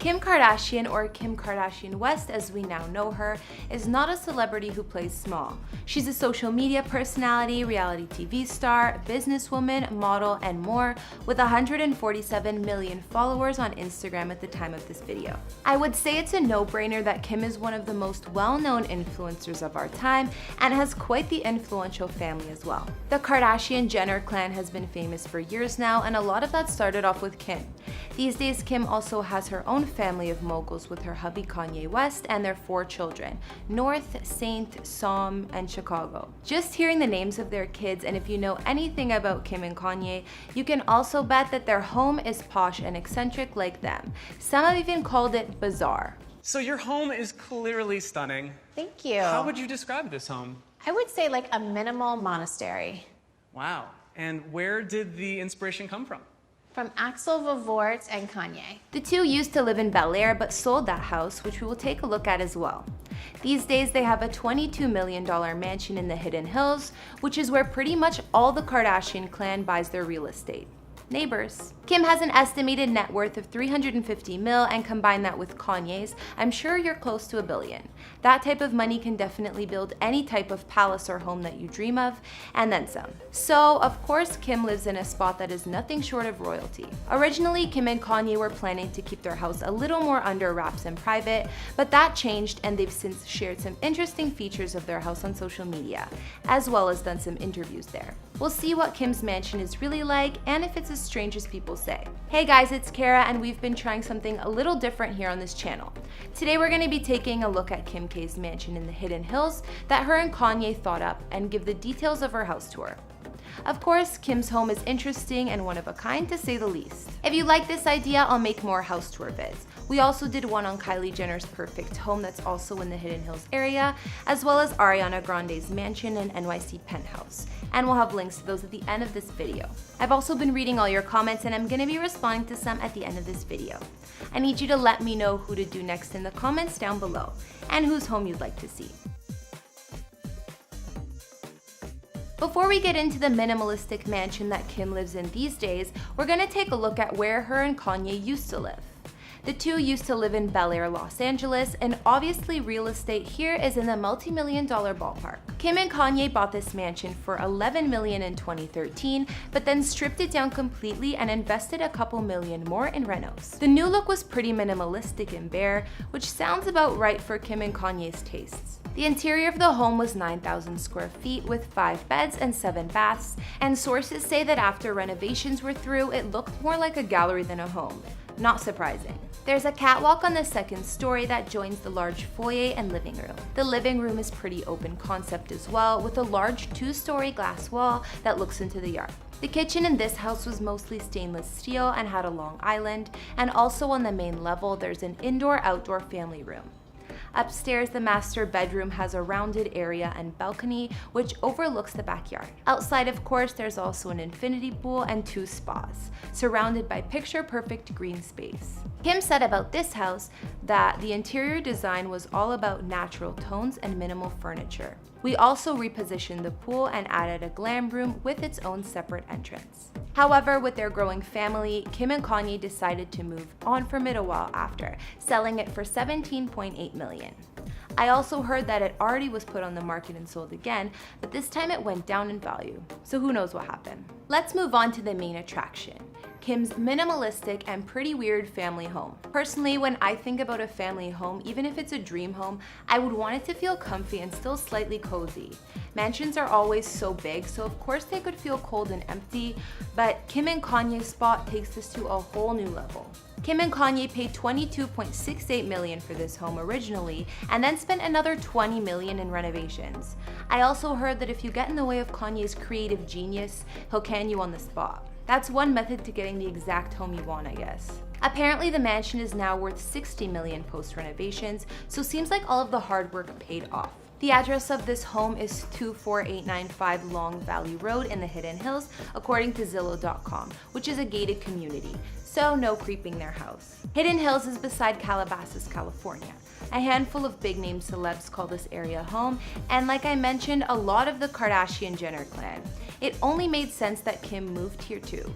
Kim Kardashian, or Kim Kardashian West as we now know her, is not a celebrity who plays small. She's a social media personality, reality TV star, businesswoman, model, and more, with 147 million followers on Instagram at the time of this video. I would say it's a no-brainer that Kim is one of the most well-known influencers of our time and has quite the influential family as well. The Kardashian-Jenner clan has been famous for years now, and a lot of that started off with Kim. These days, Kim also has her own family of moguls with her hubby Kanye West and their 4 children, North, Saint, Psalm, and Chicago. Just hearing the names of their kids, and if you know anything about Kim and Kanye, you can also bet that their home is posh and eccentric like them. Some have even called it bizarre. So your home is clearly stunning. Thank you. How would you describe this home? I would say like a minimal monastery. Wow. And where did the inspiration come from? From Axel Vavort and Kanye. The two used to live in Bel Air but sold that house, which we will take a look at as well. These days they have a $22 million mansion in the Hidden Hills, which is where pretty much all the Kardashian clan buys their real estate. Neighbors. Kim has an estimated net worth of $350 mil, and combine that with Kanye's, I'm sure you're close to $1 billion. That type of money can definitely build any type of palace or home that you dream of, and then some. So, of course, Kim lives in a spot that is nothing short of royalty. Originally, Kim and Kanye were planning to keep their house a little more under wraps and private, but that changed, and they've since shared some interesting features of their house on social media, as well as done some interviews there. We'll see what Kim's mansion is really like, and if it's as strange as people say. Hey guys, it's Kara, and we've been trying something a little different here on this channel. Today we're going to be taking a look at Kim K's mansion in the Hidden Hills that her and Kanye thought up, and give the details of her house tour. Of course, Kim's home is interesting and one of a kind, to say the least. If you like this idea, I'll make more house tour vids. We also did one on Kylie Jenner's perfect home that's also in the Hidden Hills area, as well as Ariana Grande's mansion and NYC penthouse. And we'll have links to those at the end of this video. I've also been reading all your comments, and I'm going to be responding to some at the end of this video. I need you to let me know who to do next in the comments down below, and whose home you'd like to see. Before we get into the minimalistic mansion that Kim lives in these days, we're going to take a look at where her and Kanye used to live. The two used to live in Bel Air, Los Angeles, and obviously real estate here is in the multi-million-dollar ballpark. Kim and Kanye bought this mansion for $11 million in 2013, but then stripped it down completely and invested a couple million more in renos. The new look was pretty minimalistic and bare, which sounds about right for Kim and Kanye's tastes. The interior of the home was 9,000 square feet with 5 beds and 7 baths, and sources say that after renovations were through, it looked more like a gallery than a home. Not surprising. There's a catwalk on the 2nd story that joins the large foyer and living room. The living room is pretty open concept as well, with a large 2-story glass wall that looks into the yard. The kitchen in this house was mostly stainless steel and had a long island, and also on the main level there's an indoor-outdoor family room. Upstairs, the master bedroom has a rounded area and balcony, which overlooks the backyard. Outside, of course, there's also an infinity pool and 2 spas, surrounded by picture-perfect green space. Kim said about this house that the interior design was all about natural tones and minimal furniture. We also repositioned the pool and added a glam room with its own separate entrance. However, with their growing family, Kim and Kanye decided to move on from it a while after, selling it for $17.8 million. I also heard that it already was put on the market and sold again, but this time it went down in value, so who knows what happened. Let's move on to the main attraction, Kim's minimalistic and pretty weird family home. Personally, when I think about a family home, even if it's a dream home, I would want it to feel comfy and still slightly cozy. Mansions are always so big, so of course they could feel cold and empty, but Kim and Kanye's spot takes this to a whole new level. Kim and Kanye paid $22.68 million for this home originally, and then spent another $20 million in renovations. I also heard that if you get in the way of Kanye's creative genius, he'll can you on the spot. That's one method to getting the exact home you want, I guess. Apparently the mansion is now worth $60 million post-renovations, so seems like all of the hard work paid off. The address of this home is 24895 Long Valley Road in the Hidden Hills, according to Zillow.com, which is a gated community, so no creeping their house. Hidden Hills is beside Calabasas, California. A handful of big-name celebs call this area home, and like I mentioned, a lot of the Kardashian-Jenner clan. It only made sense that Kim moved here too.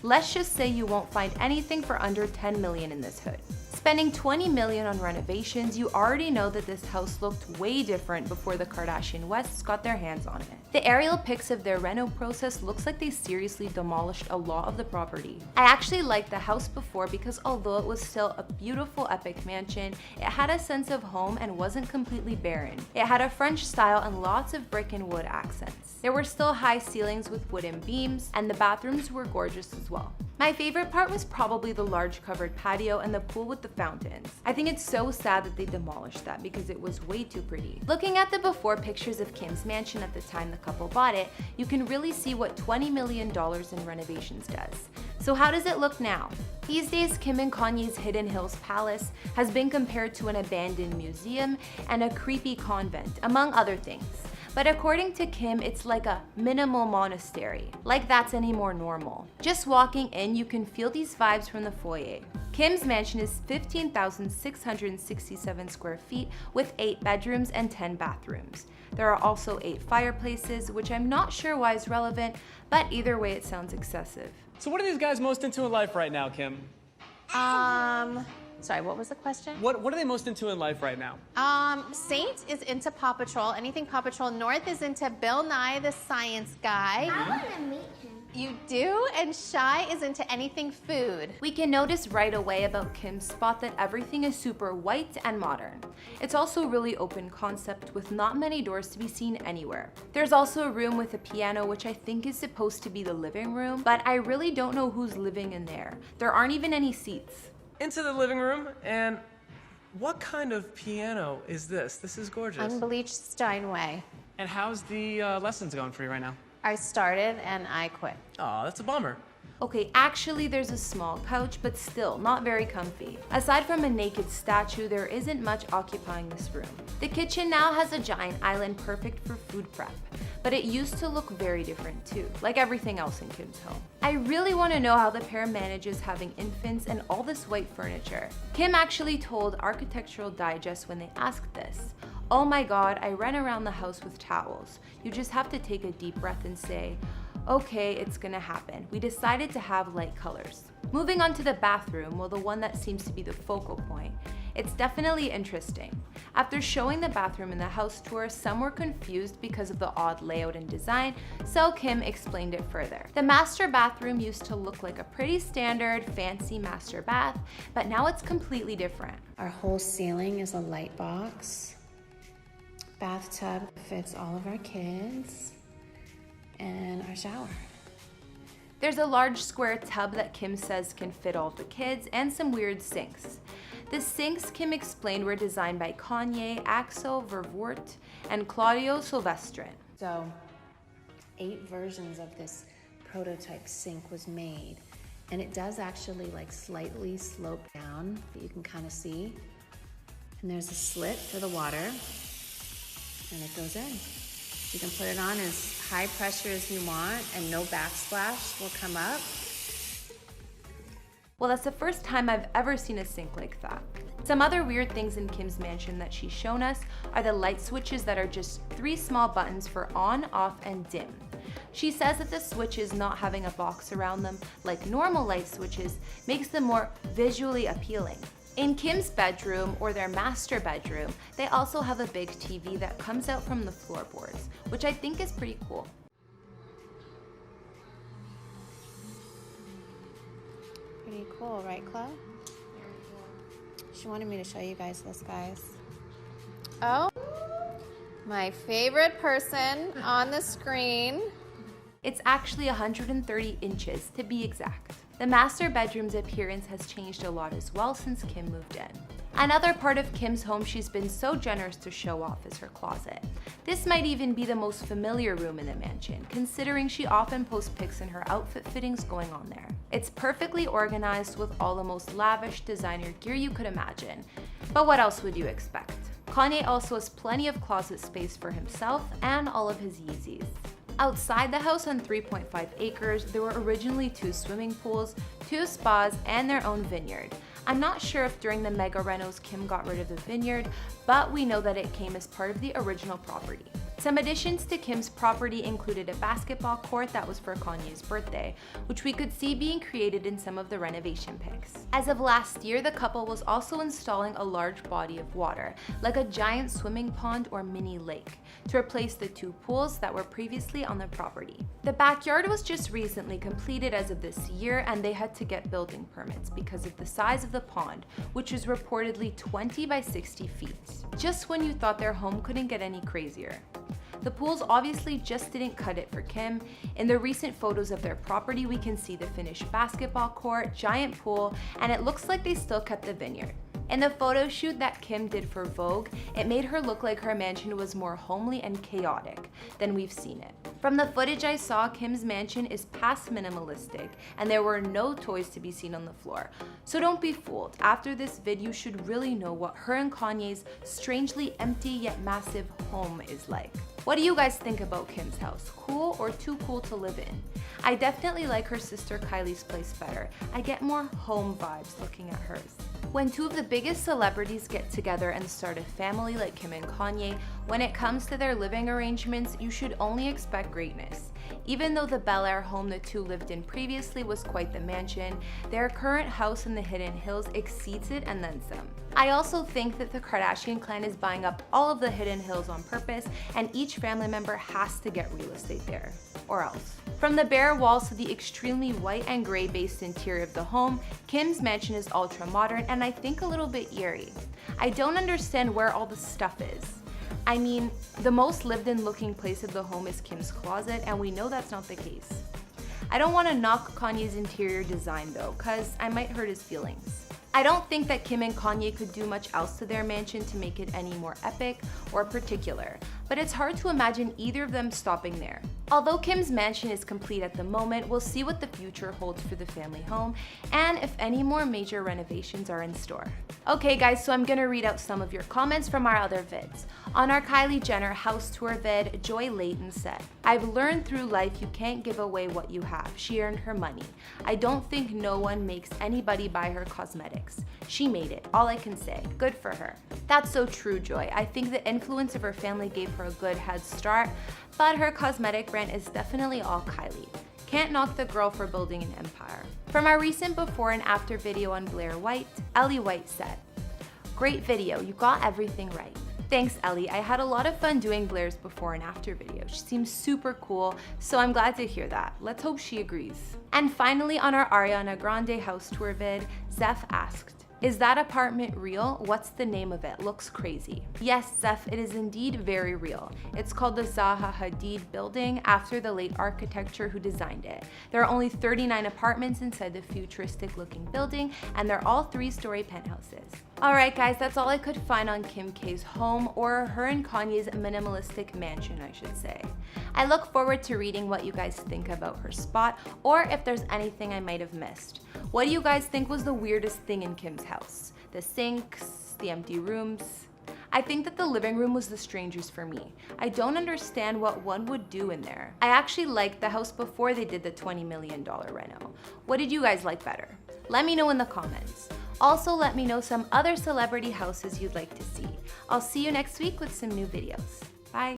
Let's just say you won't find anything for under $10 million in this hood. Spending $20 million on renovations, you already know that this house looked way different before the Kardashian Wests got their hands on it. The aerial pics of their reno process looks like they seriously demolished a lot of the property. I actually liked the house before because although it was still a beautiful epic mansion, it had a sense of home and wasn't completely barren. It had a French style and lots of brick and wood accents. There were still high ceilings with wooden beams, and the bathrooms were gorgeous as well. My favorite part was probably the large covered patio and the pool with the fountains. I think it's so sad that they demolished that because it was way too pretty. Looking at the before pictures of Kim's mansion at the time the couple bought it, you can really see what $20 million in renovations does. So how does it look now? These days, Kim and Kanye's Hidden Hills Palace has been compared to an abandoned museum and a creepy convent, among other things. But according to Kim, it's like a minimal monastery, like that's any more normal. Just walking in, you can feel these vibes from the foyer. Kim's mansion is 15,667 square feet with 8 bedrooms and 10 bathrooms. There are also 8 fireplaces, which I'm not sure why is relevant, but either way it sounds excessive. So what are these guys most into in life right now, Kim? Sorry, what was the question? What are they most into in life right now? Saint is into Paw Patrol, anything Paw Patrol. North is into Bill Nye the Science Guy. I want to meet him. You do? And Shy is into anything food. We can notice right away about Kim's spot that everything is super white and modern. It's also really open concept with not many doors to be seen anywhere. There's also a room with a piano, which I think is supposed to be the living room, but I really don't know who's living in there. There aren't even any seats. Into the living room, and what kind of piano is this? This is gorgeous. Unbleached Steinway. And how's the lessons going for you right now? I started and I quit. Aw, that's a bummer. Okay, actually there's a small couch, but still not very comfy. Aside from a naked statue, there isn't much occupying this room. The kitchen now has a giant island perfect for food prep, but it used to look very different too, like everything else in Kim's home. I really want to know how the pair manages having infants and all this white furniture. Kim actually told Architectural Digest when they asked this, "Oh my god, I ran around the house with towels. You just have to take a deep breath and say, okay, it's gonna happen. We decided to have light colors." Moving on to the bathroom, well, the one that seems to be the focal point, it's definitely interesting. After showing the bathroom in the house tour, some were confused because of the odd layout and design, so Kim explained it further. The master bathroom used to look like a pretty standard, fancy master bath, but now it's completely different. Our whole ceiling is a light box. Bathtub fits all of our kids. And our shower. There's a large square tub that Kim says can fit all the kids and some weird sinks. The sinks, Kim explained, were designed by Kanye, Axel Vervoort, and Claudio Silvestrin. So 8 versions of this prototype sink was made. And it does actually like slightly slope down that you can kind of see. And there's a slit for the water and it goes in. You can put it on as high pressure as you want and no backsplash will come up. Well, that's the first time I've ever seen a sink like that. Some other weird things in Kim's mansion that she's shown us are the light switches that are just 3 small buttons for on, off, and dim. She says that the switches not having a box around them, like normal light switches, makes them more visually appealing. In Kim's bedroom, or their master bedroom, they also have a big TV that comes out from the floorboards, which I think is pretty cool. Pretty cool, right, Chloe? She wanted me to show you guys this, guys. Oh, my favorite person on the screen. It's actually 130 inches to be exact. The master bedroom's appearance has changed a lot as well since Kim moved in. Another part of Kim's home she's been so generous to show off is her closet. This might even be the most familiar room in the mansion, considering she often posts pics in her outfit fittings going on there. It's perfectly organized with all the most lavish designer gear you could imagine. But what else would you expect? Kanye also has plenty of closet space for himself and all of his Yeezys. Outside the house on 3.5 acres, there were originally 2 swimming pools, 2 spas, and their own vineyard. I'm not sure if during the mega renos Kim got rid of the vineyard, but we know that it came as part of the original property. Some additions to Kim's property included a basketball court that was for Kanye's birthday, which we could see being created in some of the renovation pics. As of last year, the couple was also installing a large body of water, like a giant swimming pond or mini lake, to replace the 2 pools that were previously on the property. The backyard was just recently completed as of this year, and they had to get building permits because of the size of the pond, which is reportedly 20 by 60 feet. Just when you thought their home couldn't get any crazier. The pools obviously just didn't cut it for Kim. In the recent photos of their property, we can see the finished basketball court, giant pool, and it looks like they still kept the vineyard. In the photo shoot that Kim did for Vogue, it made her look like her mansion was more homely and chaotic than we've seen it. From the footage I saw, Kim's mansion is past minimalistic, and there were no toys to be seen on the floor. So don't be fooled. After this vid, you should really know what her and Kanye's strangely empty yet massive home is like. What do you guys think about Kim's house? Cool or too cool to live in? I definitely like her sister Kylie's place better. I get more home vibes looking at hers. When 2 of the biggest celebrities get together and start a family like Kim and Kanye, when it comes to their living arrangements, you should only expect greatness. Even though the Bel Air home the 2 lived in previously was quite the mansion, their current house in the Hidden Hills exceeds it and then some. I also think that the Kardashian clan is buying up all of the Hidden Hills on purpose, and each family member has to get real estate there, or else. From the bare walls to the extremely white and gray based interior of the home, Kim's mansion is ultra modern and I think a little bit eerie. I don't understand where all the stuff is. I mean, the most lived in looking place of the home is Kim's closet, and we know that's not the case. I don't want to knock Kanye's interior design though, cause I might hurt his feelings. I don't think that Kim and Kanye could do much else to their mansion to make it any more epic or particular, but it's hard to imagine either of them stopping there. Although Kim's mansion is complete at the moment, we'll see what the future holds for the family home and if any more major renovations are in store. Okay guys, so I'm gonna read out some of your comments from our other vids. On our Kylie Jenner house tour vid, Joy Layton said, "I've learned through life you can't give away what you have. She earned her money. I don't think no one makes anybody buy her cosmetics. She made it, all I can say. Good for her." That's so true, Joy. I think the influence of her family gave her a good head start, but her cosmetic brand is definitely all Kylie. Can't knock the girl for building an empire. From our recent before and after video on Blair White, Ellie White said, "Great video, you got everything right." Thanks, Ellie. I had a lot of fun doing Blair's before and after video. She seems super cool, so I'm glad to hear that. Let's hope she agrees. And finally, on our Ariana Grande house tour vid, Zeph asked, "Is that apartment real? What's the name of it? Looks crazy." Yes, Zeph, it is indeed very real. It's called the Zaha Hadid building after the late architecture who designed it. There are only 39 apartments inside the futuristic looking building, and they're all 3-story penthouses. Alright guys, that's all I could find on Kim K's home, or her and Kanye's minimalistic mansion, I should say. I look forward to reading what you guys think about her spot, or if there's anything I might have missed. What do you guys think was the weirdest thing in Kim's house? The sinks, the empty rooms? I think that the living room was the strangest for me. I don't understand what one would do in there. I actually liked the house before they did the $20 million reno. What did you guys like better? Let me know in the comments. Also, let me know some other celebrity houses you'd like to see. I'll see you next week with some new videos.